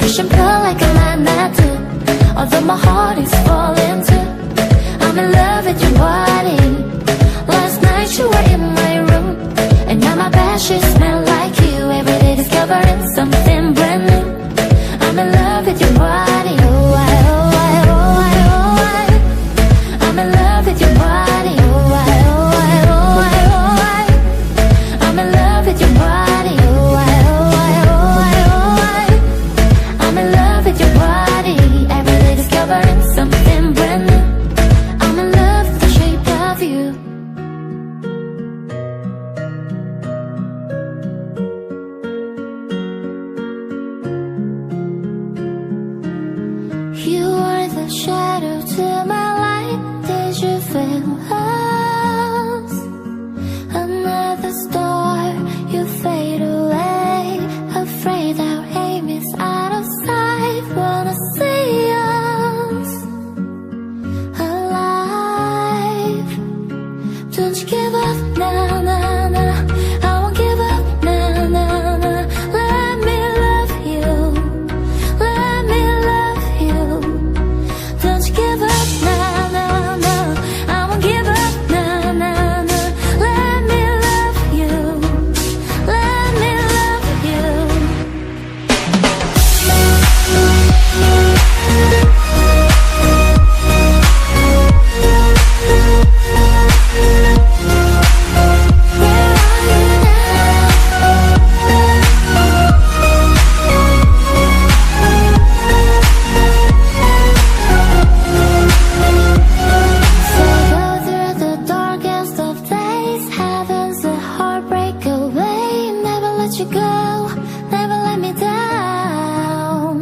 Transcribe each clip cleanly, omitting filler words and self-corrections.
push and pull like a magnet do. Although my heart is falling too, I'm in love with your body. Last night you were in my room, and now my bed sheets smell like you. Every day discovering something brand new. I'm in love with your body. Oh, I, oh, I, oh, I, oh, I. I'm in love with your body. Oh, I, oh, I, oh, I, oh, I. I'm in love with your body. Oh, I, oh, I, oh, I, oh, I. I'm in love with your body. Every day discovering something brand new. I'm in love with the shape of you. You are the shadow to my light. Did you feel us? Another star, you fade away. Afraid our aim is out of sight. Wanna see us alive. Don't you give up, nah, nah, nah. I won't give up, nah, nah, nah. Let me love you. Let me love you. Don't you give up, nah, nah, nah. I won't give up, nah, nah, nah. Let me love you. Let me love you. So go through the darkest of days. Heaven's a heartbreak away. Never let you go, never let me down.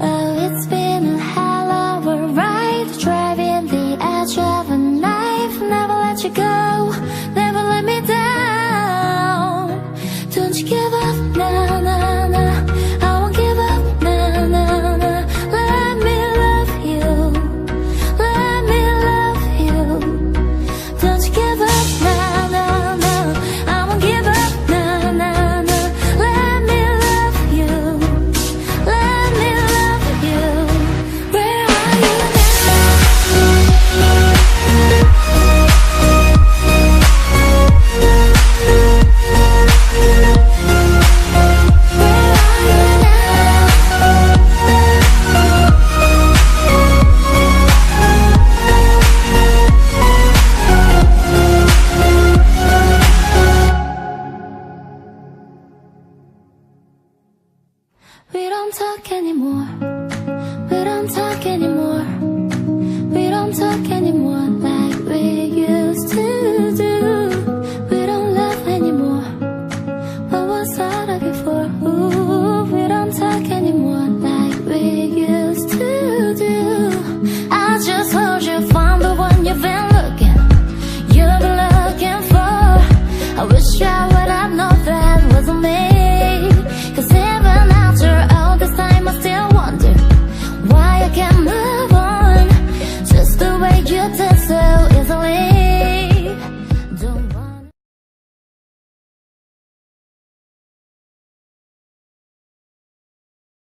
Oh, it's been a hell of a ride, driving the edge of a knife. Never let you go, never let me down. Don't you give up, nah, nah, nah. I won't give up, nah, nah, nah. Let me love you. Let me love you. Don't you give up, nah, nah, nah. I won't give up, nah, nah, nah. Let me love you. Let me love you. Where are you We don't talk anymore. We don't talk anymore. We don't talk anymore.